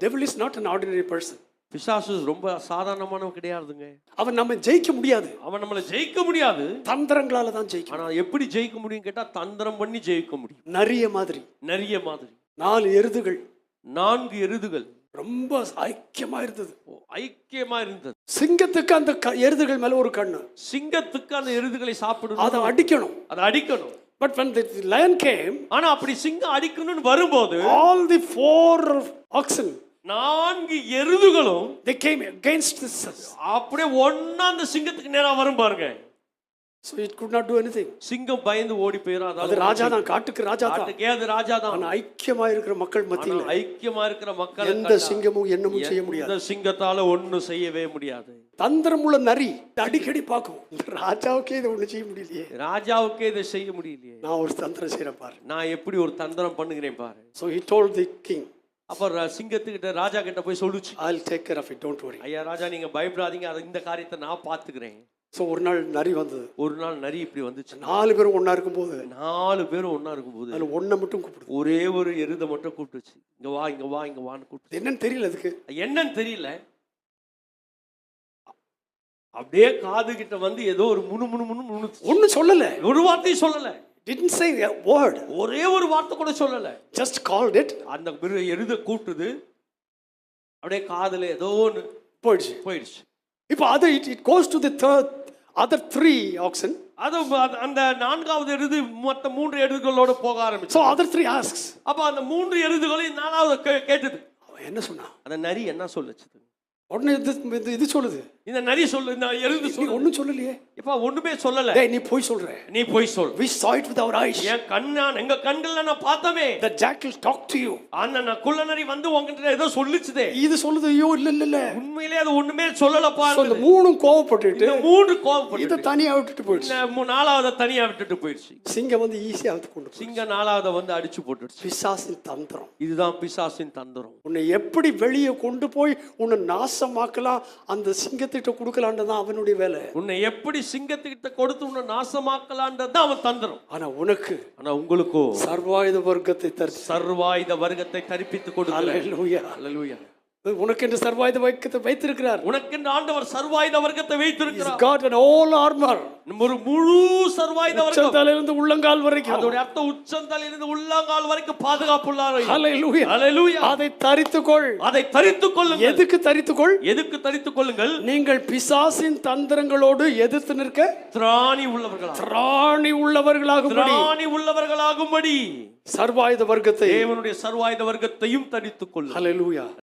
Devil is not an ordinary person. பிசாசு ரொம்ப சாதாரணமானவன் கிடையாதுங்க. அவன் நம்ம ஜெயிக்க முடியாது. அவன் நம்மள ஜெயிக்க முடியாது. தந்திரங்களால தான் ஜெயிக்க. ஆனா எப்படி ஜெயிக்க முடியும் கேட்டா தந்திரம் பண்ணி ஜெயிக்க முடியும். நரிய மாதிரி. 4 எருதுகள். 4 எருதுகள் ரொம்ப ஐக்கியமா இருந்தது. ஐக்கியமா இருந்தது. சிங்கத்துக்கு அந்த எருதுகள் மேல ஒரு கண்ணு. சிங்கத்துக்கு அந்த எருதுகளை சாப்பிடணும். அதை அடிக்கணும். But when the lion came, ஆனா அப்படி சிங்கம் அடிக்கணும்னு வரும்போது all the 4 oxen, 4 எருதுகளும் they came against this. அப்படியே ஒண்ணா அந்த சிங்கத்துக்கு நேரா வரும் பாருங்க. So it could not do anything. சிங்கம் பயந்து ஓடி போயிடும். அது ராஜா தான், காட்டுக்கு ராஜா தான். காட்டுக்கே அது ராஜா தான். ஆனா ஐக்கியமா இருக்கிற மக்கள் மத்தியில, ஐக்கியமா இருக்கிற மக்கள் எந்த சிங்கமும் என்னமும் செய்ய முடியாது. இந்த சிங்கத்தால ஒண்ணும் செய்யவே முடியாது. தந்திரமுள்ள நரி அடிக்கடி பார்க்கும். ராஜாவுக்கே இதை ஒண்ணு செய்ய முடியலையே. ராஜாவுக்கே இதை செய்ய முடியலையே. நான் ஒரு தந்திரம் செய்யறேன் பாரு. நான் எப்படி ஒரு தந்திரம் பண்ணுகிறேன் பாரு. So he told the king. அப்ப சிங்கத்துக்கிட்ட ராஜா கிட்ட போய் சொல்லுச்சு, I'll take care of it, don't worry. ஐயா ராஜா நீங்க பயப்படாதீங்க, இந்த காரியத்தை நான் பாத்துக்கிறேன். So ஒரு நாள் நரி வந்தது. ஒரு நாள் நரி இப்படி வந்துச்சு. 4 பேரும் ஒண்ணா இருக்கும்போது, 4 பேரும் ஒண்ணா இருக்கும்போது அதுல ஒண்ணை மட்டும் கூப்பிடுது. ஒரே ஒரு எருதை மட்டும் கூப்பிட்டுச்சு. இங்க வா இங்க வா இங்க வான்னு கூப்பிட்டு. என்னன்னு தெரியல அதுக்கு. என்னன்னு தெரியல. அப்படியே காது கிட்ட வந்து ஏதோ ஒரு முணு முணு முணு முணு. ஒண்ணும் சொல்லல, ஒரு வார்த்தையும் சொல்லல. Didn't say a word. ஒரே ஒரு வார்த்தை கூட சொல்லல. Just called it. அந்த எருதை கூப்பிட்டுது. அப்படியே காதுல ஏதோ ஒன்று போயிடுச்சு. இப்போ அது it goes to the other 3 oxen. அது அந்த 4வது எருது மொத்த 3 எருதுகளோட போக ஆரம்பிச்சு. So other 3 asks. அப்ப அந்த 3 எருதுகளையும் 4வது கேட்டது. அவன் என்ன சொன்னா? அந்த நரி என்ன சொல்லுச்சு? உடனே இது சொல்லுது. இந்த நரி சொல்லு, இந்த எருது சொல்லு. ஒண்ணும் சொல்லலையே. இப்ப ஒண்ணுமே சொல்லல. டேய் நீ போய் சொல்ற. நீ போய் சொல். We saw it with our eyes. எங்க கண்கள்ல நான் பார்த்தமே. The jackal talked to you. அந்த குள்ள நரி வந்து உன்கிட்ட ஏதோ சொல்லுச்சுதே. இது சொல்லுது. ஐயோ இல்ல. உண்மையிலேயே அது ஒண்ணுமே சொல்லலப்பா. அந்த 3 கோவப்பட்டுட்டு, இந்த 3 கோவப்பட்டு இத தனியா விட்டுட்டு போயிடுச்சு. இந்த 4வது தனியா விட்டுட்டு போயிடுச்சு. சிங்கம் வந்து ஈஸியா வந்து கொண்டு போச்சு. சிங்கம் 4வது வந்து அடிச்சு போட்டுடுச்சு. பிசாசின் தந்திரம். இதுதான் பிசாசின் தந்திரம். உன்னை எப்படி வெளியே கொண்டு போய் உன்னை நாசமாக்கலாம், அந்த சிங்கத்திட்ட கொடுக்கலாம்ன்றது தான் அவனுடைய வேலை. உன்னை எப்படி சிங்கத்திட்ட கொடுத்து உன்னை நாசமாக்கலாம்ன்றது தான் அவன் தந்திரம். ஆனா உங்களுக்கோ சர்வாயுத வர்க்கத்தை தரிப்பித்து கொடுக்கிறார். ஹல்லேலூயா, ஹல்லேலூயா. உனக்கு என்று சர்வாயுத வர்க்கத்தை வைத்திருக்கிறார். உனக்கு என்று ஆண்டவர் சர்வாயுத வர்க்கத்தை வைத்திருக்கிறார். God an all armor. ஒரு முழு சர்வாயுத வர்க்கம், உச்சந்தலையிலிருந்து உள்ளங்கால் வரைக்கும். அதோட அர்த்தம் உச்சந்தலையிலிருந்து உள்ளங்கால் வரைக்கும் பாதுகாப்புள்ளார். ஹல்லேலூயா, ஹல்லேலூயா. அதை தரித்துக்கொள். அதை தரித்துக்கொள்ளுங்கள். எதுக்கு தரித்துக்கொள்? எதுக்கு தரித்துக்கொள்ளுங்கள்? நீங்கள் பிசாசின் தந்திரங்களோடு எதிர்த்து நிற்க திராணி உள்ளவர்களாகும்படி சர்வாயுத வர்க்கத்தை, தேவனுடைய சர்வாயுத வர்க்கத்தையும் தரித்துக்கொள். ஹல்லேலூயா.